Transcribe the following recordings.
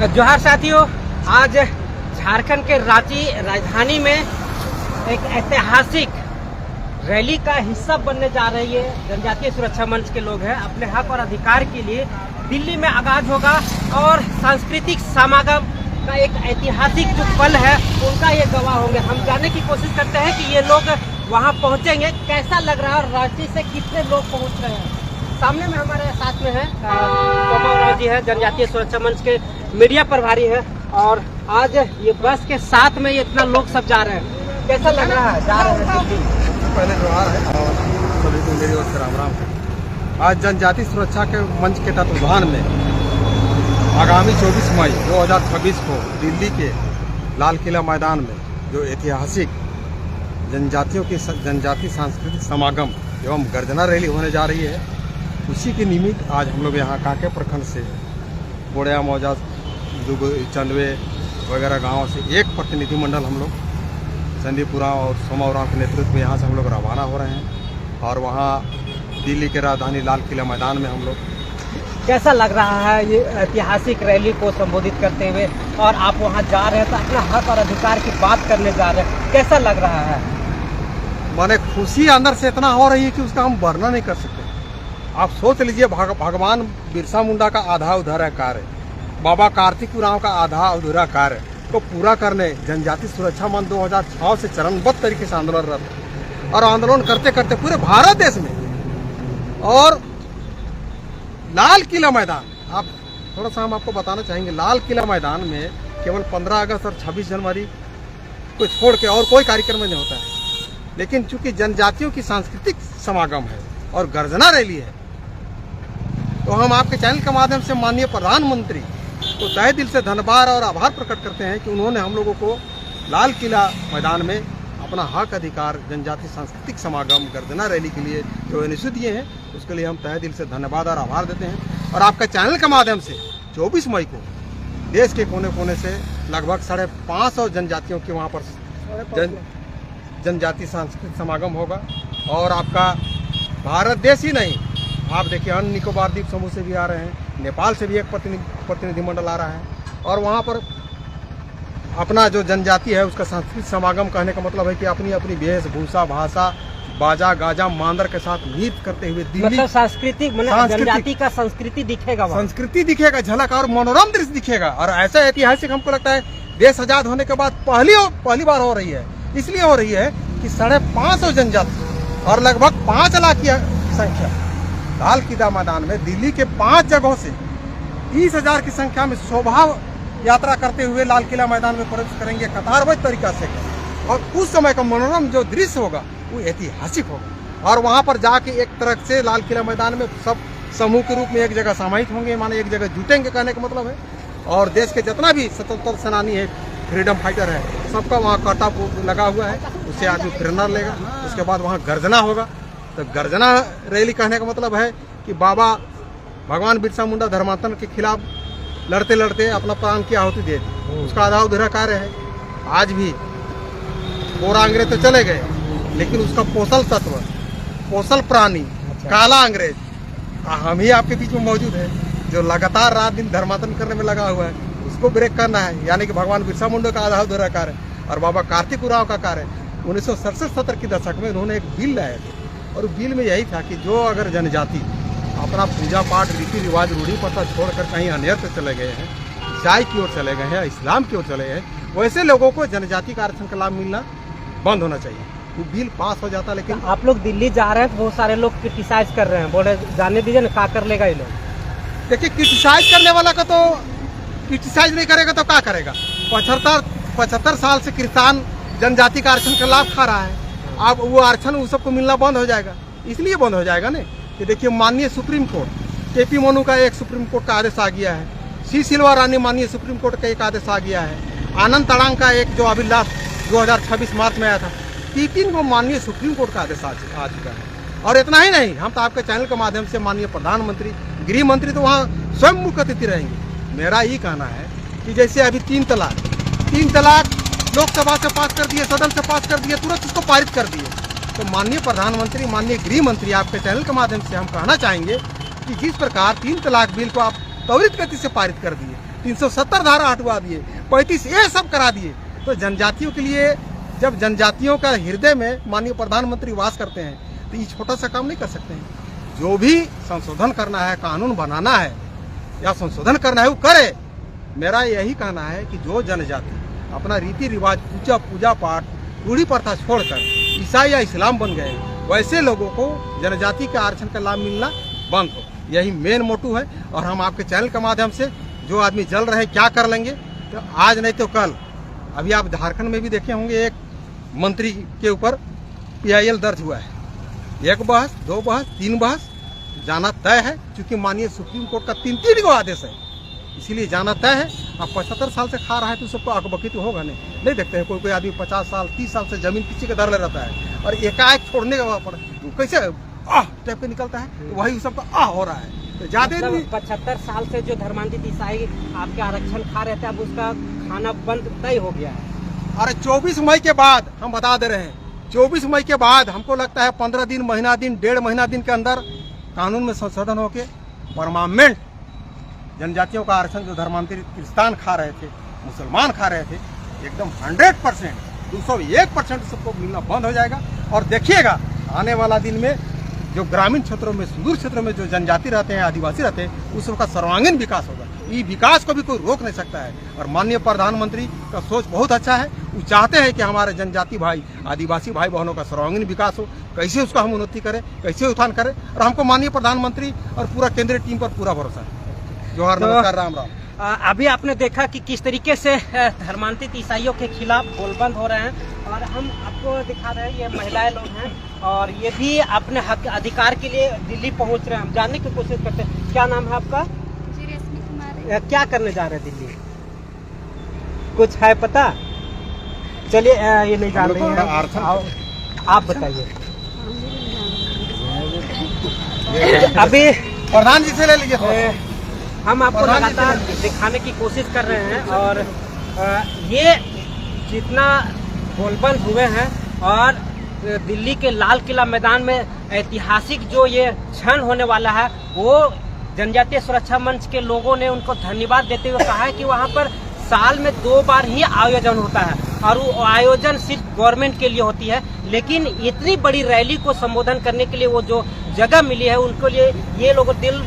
जोहार साथियों, आज झारखंड के रांची राजधानी में एक ऐतिहासिक रैली का हिस्सा बनने जा रही है। जनजातीय सुरक्षा मंच के लोग हैं। अपने हक और अधिकार के लिए दिल्ली में आगाज होगा और सांस्कृतिक समागम का एक ऐतिहासिक जो पल है उनका ये गवाह होंगे। हम जानने की कोशिश करते हैं कि ये लोग वहां पहुंचेंगे, कैसा लग रहा है और रांची से कितने लोग पहुंच रहे हैं। सामने में हमारे साथ में है सोमावराव जी है, जनजातीय सुरक्षा मंच के मीडिया प्रभारी है। और आज ये बस के साथ में इतना लोग सब जा रहे हैं, कैसा लग रहा है? जा रहे हैं दिल्ली। पहले जोहार है और सभी को मेरी ओर से राम राम है। आज जनजातीय सुरक्षा के मंच के तत्वाधान में आगामी 24 मई 2026 को दिल्ली के लाल किला मैदान में जो ऐतिहासिक जनजातीय सांस्कृतिक समागम एवं गर्जना रैली होने जा रही है, उसी के निमित्त आज हम लोग यहाँ कांके प्रखंड से बोड़िया मौजा चंदवे वगैरह गाँव से एक प्रतिनिधिमंडल हम लोग संदीपुरा और सोमावराव के नेतृत्व में यहाँ से हम लोग रवाना हो रहे हैं और वहाँ दिल्ली के राजधानी लाल किला मैदान में हम लोग। कैसा लग रहा है ये ऐतिहासिक रैली को संबोधित करते हुए, और आप वहाँ जा रहे हैं तो अपना हक और अधिकार की बात करने जा रहे हैं, कैसा लग रहा है? माने खुशी अंदर से इतना हो रही है कि उसका हम वर्णन नहीं कर सकते। आप सोच लीजिए, भगवान बिरसा मुंडा का आधा अधूरा कार्य, बाबा कार्तिक उरांव का आधा अधूरा कार्य को पूरा करने जनजातीय सुरक्षा मंच 2006 से चरणबद्ध तरीके से आंदोलनरत और आंदोलन करते करते पूरे भारत देश में। और लाल किला मैदान, आप थोड़ा सा हम आपको बताना चाहेंगे, लाल किला मैदान में केवल 15 अगस्त और 26 जनवरी को छोड़ के और कोई कार्यक्रम नहीं होता है। लेकिन चूंकि जनजातियों की सांस्कृतिक समागम है और गर्जना रैली है, तो हम आपके चैनल के माध्यम से माननीय प्रधानमंत्री को तहे दिल से धन्यवाद और आभार प्रकट करते हैं कि उन्होंने हम लोगों को लाल किला मैदान में अपना हक अधिकार जनजातीय सांस्कृतिक समागम गर्जना रैली के लिए जो इनिशिएटिव दिए हैं, उसके लिए हम तहे दिल से धन्यवाद और आभार देते हैं। और आपका चैनल के माध्यम से 24 मई को देश के कोने कोने से लगभग 550 जनजातियों के वहाँ पर जनजातीय सांस्कृतिक समागम होगा। और आपका भारत देश ही नहीं, आप देखिए अन्य निकोबार द्वीप समूह से भी आ रहे हैं, नेपाल से भी एक प्रतिनिधिमंडल आ रहा है। और वहाँ पर अपना जो जनजाति है उसका सांस्कृतिक समागम कहने का मतलब है कि अपनी अपनी वेशभूषा, भाषा, बाजा गाजा मांदर के साथ नृत्य करते हुए दिल्ली, मतलब सांस्कृतिक जनजाति का संस्कृति दिखेगा, संस्कृति दिखेगा, झलक और मनोरम दृश्य दिखेगा। और ऐसा ऐतिहासिक हमको लगता है देश आजाद होने के बाद पहली बार हो रही है। इसलिए हो रही है कि 550 जनजाति और लगभग 5 लाख की संख्या लाल किला मैदान में दिल्ली के 5 जगहों से 30,000 की संख्या में शोभा यात्रा करते हुए लाल किला मैदान में प्रवेश करेंगे कतारबद्ध तरीका से। और उस समय का मनोरम जो दृश्य होगा वो ऐतिहासिक होगा। और वहाँ पर जाके एक तरह से लाल किला मैदान में सब समूह के रूप में एक जगह समाहित होंगे, माने एक जगह जुटेंगे कहने का मतलब है। और देश के जितना भी स्वतंत्रता सेनानी है, फ्रीडम फाइटर है, सबका वहाँ कांटा लगा हुआ है, उससे आदमी प्रेरणा लेगा। उसके बाद वहाँ गर्जना होगा। तो गर्जना रैली कहने का मतलब है कि बाबा भगवान बिरसा मुंडा धर्मांतरण के खिलाफ लड़ते लड़ते अपना प्राण की आहुति दे दी, उसका आधा अधूरा कार्य है। आज भी गोरा अंग्रेज तो चले गए, लेकिन उसका पोषल तत्व, पोषल प्राणी, काला अंग्रेज हम ही आपके बीच में मौजूद है, जो लगातार रात दिन धर्मांतरण करने में लगा हुआ है। उसको ब्रेक करना है, यानी कि भगवान बिरसा मुंडा का आधा अधूरा कार्य और बाबा कार्तिक उरांव का कार्य। 1967-70 के दशक में उन्होंने एक बिल लाए थे, और बिल में यही था कि जो अगर जनजाति अपना पूजा पाठ, रीति रिवाज, रूढ़ी प्रथा छोड़कर कहीं अन्यत्र चले गए हैं, ईसाई की ओर चले गए हैं, इस्लाम की ओर चले गए हैं, वैसे लोगों को जनजाति का आरक्षण का लाभ मिलना बंद होना चाहिए। वो बिल पास हो जाता। लेकिन आप लोग दिल्ली जा रहे हैं तो बहुत सारे लोग क्रिटिसाइज कर रहे हैं, बोले जाने दीजिए ना, क्या कर लेगा ये लोग। देखिए, क्रिटिसाइज करने वाला का तो क्रिटिसाइज नहीं करेगा तो क्या करेगा। 75 साल से किसान जनजाति का आरक्षण का लाभ खा रहा है। अब वो आरक्षण उस सबको मिलना बंद हो जाएगा। इसलिए बंद हो जाएगा ना कि देखिए, माननीय सुप्रीम कोर्ट केपी मनु का एक सुप्रीम कोर्ट का आदेश आ गया है, सी सिल्वा रानी माननीय सुप्रीम कोर्ट का एक आदेश आ गया है, आनंद तड़ांग का एक जो अभी लास्ट 2026 मार्च में आया था, 3 को माननीय सुप्रीम कोर्ट का आदेश आ चुका है। और इतना ही नहीं, हम तो आपके चैनल के माध्यम से माननीय प्रधानमंत्री, गृह मंत्री तो वहाँ स्वयं मुख्य अतिथि रहेंगे। मेरा ये कहना है कि जैसे अभी 3 तलाक लोकसभा से पास कर दिए, सदन से पास कर दिए, तुरंत उसको पारित कर दिए। तो माननीय प्रधानमंत्री, माननीय गृह मंत्री, आपके चैनल के माध्यम से हम कहना चाहेंगे कि जिस प्रकार 3 तलाक बिल को आप त्वरित गति से पारित कर दिए, 370 धारा हटवा दिए, 35A सब करा दिए। तो जनजातियों के लिए, जब जनजातियों का हृदय में माननीय प्रधानमंत्री वास करते हैं, तो ये छोटा सा काम नहीं कर सकते हैं। जो भी संशोधन करना है, कानून बनाना है या संशोधन करना है, वो करे। मेरा यही कहना है कि जो जनजाति अपना रीति रिवाज, पूजा पाठ, रूढ़ी प्रथा छोड़कर ईसाई या इस्लाम बन गए, वैसे लोगों को जनजाति के आरक्षण का लाभ मिलना बंद हो, यही मेन मोटू है। और हम आपके चैनल के माध्यम से जो आदमी जल रहे क्या कर लेंगे, तो आज नहीं तो कल, अभी आप झारखंड में भी देखे होंगे, एक मंत्री के ऊपर PIL दर्ज हुआ है। 1 बहस, 2 बहस, 3 बहस, जाना तय है। क्योंकि माननीय सुप्रीम कोर्ट का 3 गो आदेश है, इसीलिए जाना तय है। अब 75 साल से खा रहा है तो सबको अकबकी तो होगा नहीं देखते हैं। कोई आदमी 50 साल 30 साल से जमीन किसी के दर ले रहता है और एकाएक छोड़ने के बाद कैसे टाइप के निकलता है, तो वही सबका हो रहा है। तो ज्यादा 75 साल से जो धर्मांतरित ईसाई आपके आरक्षण खा रहे थे, अब उसका खाना बंद तय हो गया है। अरे 24 मई के बाद हम बता दे रहे हैं, 24 मई के बाद हमको लगता है 15 दिन, महीना दिन, 1.5 महीना दिन के अंदर कानून में संशोधन होके परमानेंट जनजातियों का आरक्षण जो धर्मांतरित क्रिस्तान खा रहे थे, मुसलमान खा रहे थे, एकदम 100%, 201% सबको मिलना बंद हो जाएगा। और देखिएगा आने वाला दिन में जो ग्रामीण क्षेत्रों में, सुदूर क्षेत्रों में जो जनजाति रहते हैं, आदिवासी रहते हैं, उस सबका सर्वांगीण विकास होगा। ये विकास को भी कोई रोक नहीं सकता है। और माननीय प्रधानमंत्री का सोच बहुत अच्छा है। वो चाहते हैं कि हमारे जनजाति भाई, आदिवासी भाई बहनों का सर्वांगीण विकास हो, कैसे उसका हम उन्नति करें, कैसे उत्थान करें। और हमको माननीय प्रधानमंत्री और पूरा केंद्रीय टीम पर पूरा भरोसा है। जोहार, नमस्कार, राम राम। अभी आपने देखा कि किस तरीके से धर्मांतरित ईसाइयों के खिलाफ गोलबंद हो रहे हैं, और हम आपको दिखा रहे हैं, ये महिलाएं लोग हैं और ये भी अपने हक अधिकार के लिए दिल्ली पहुंच रहे हैं। हम जानने की कोशिश करते हैं, क्या नाम है आपका? क्या करने जा रहे हैं दिल्ली, कुछ है पता? चलिए, ये नहीं जान रही हैं, आप बताइए। अभी प्रधान जी से ले लीजिए। हम आपको लगातार दिखाने की कोशिश कर रहे हैं, और ये जितना गोलबंद हुए हैं और दिल्ली के लाल किला मैदान में ऐतिहासिक जो ये क्षण होने वाला है, वो जनजातीय सुरक्षा मंच के लोगों ने उनको धन्यवाद देते हुए कहा है कि वहाँ पर साल में 2 बार ही आयोजन होता है, और वो आयोजन सिर्फ गवर्नमेंट के लिए होती है। लेकिन इतनी बड़ी रैली को संबोधन करने के लिए वो जो जगह मिली है, उनको लिए ये लोग दिल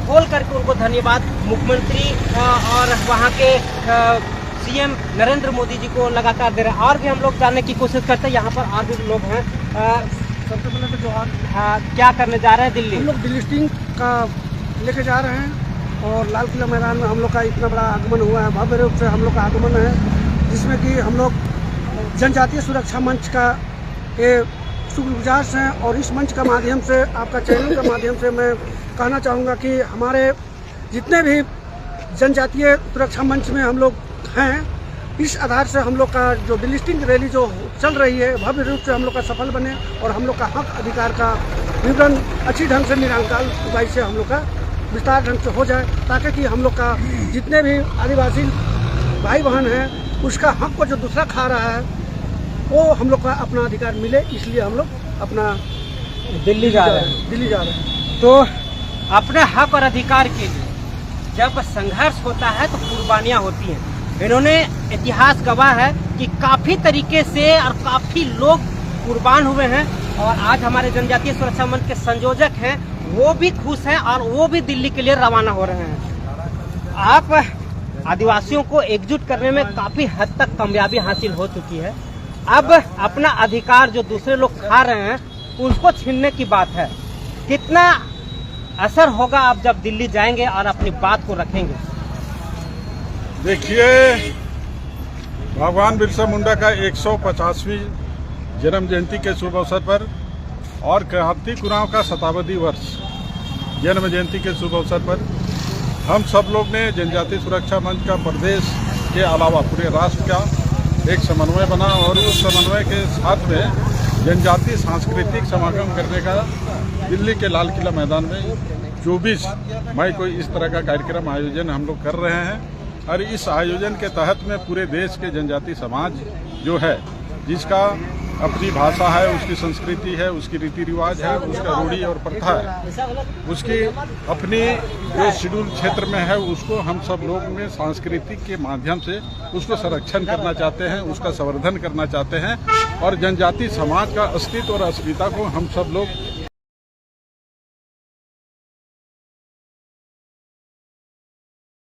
खोल करके उनको धन्यवाद मुख्यमंत्री और वहाँ के CM नरेंद्र मोदी जी को लगातार दे रहे हैं। और भी हम लोग जानने की कोशिश करते हैं, यहाँ पर और भी लोग हैं। सबसे पहले तो जोहार। क्या करने जा रहे हैं दिल्ली? हम लोग दिल्ली स्टिंग का लेके जा रहे हैं, और लाल किला मैदान में हम लोग का इतना बड़ा आगमन हुआ है, भव्य रूप से हम लोग का आगमन है, जिसमें कि हम लोग जनजातीय सुरक्षा मंच का शुक्रगुजार हैं। और इस मंच का माध्यम से, आपका चैनल का माध्यम से मैं कहना चाहूँगा कि हमारे जितने भी जनजातीय सुरक्षा मंच में हम लोग हैं, इस आधार से हम लोग का जो दिल्ली स्टिंग रैली जो चल रही है, भव्य रूप से हम लोग का सफल बने, और हम लोग का हक अधिकार का विवरण अच्छी ढंग से निरंकाल उपाय से हम लोग का विस्तार ढंग से हो जाए, ताकि कि हम लोग का जितने भी आदिवासी भाई बहन हैं, उसका हक को जो दूसरा खा रहा है, वो हम लोग का अपना अधिकार मिले। इसलिए हम लोग अपना दिल्ली जा रहे हैं। तो अपने हक और अधिकार के लिए जब संघर्ष होता है तो कुर्बानियां होती हैं। इन्होंने इतिहास गवाह है कि काफी तरीके से और काफी लोग कुर्बान हुए हैं, और आज हमारे जनजातीय सुरक्षा मंच के संयोजक हैं, वो भी खुश हैं और वो भी दिल्ली के लिए रवाना हो रहे हैं। आप आदिवासियों को एकजुट करने में काफी हद तक कामयाबी हासिल हो चुकी है। अब अपना अधिकार जो दूसरे लोग खा रहे हैं, उसको छीनने की बात है। कितना असर होगा आप जब दिल्ली जाएंगे और अपनी बात को रखेंगे? देखिए, भगवान बिरसा मुंडा का 150वीं जन्म जयंती के शुभ अवसर पर और हाथी कुराव का 57वीं वर्ष जन्म जयंती के शुभ अवसर पर हम सब लोग ने जनजातीय सुरक्षा मंच का प्रदेश के अलावा पूरे राष्ट्र का एक समन्वय बना, और उस समन्वय के साथ में जनजातीय सांस्कृतिक समागम करने का दिल्ली के लाल किला मैदान में 24 मई को इस तरह का कार्यक्रम आयोजन हम लोग कर रहे हैं। और इस आयोजन के तहत में पूरे देश के जनजातीय समाज जो है, जिसका अपनी भाषा है, उसकी संस्कृति है, उसकी रीति रिवाज है, उसका रूढ़ी और प्रथा है, उसकी अपनी जो शेड्यूल क्षेत्र में है उसको हम सब लोग में सांस्कृतिक के माध्यम से उसको संरक्षण करना चाहते हैं, उसका संवर्धन करना चाहते हैं और जनजाति समाज का अस्तित्व और अस्मिता को हम सब लोग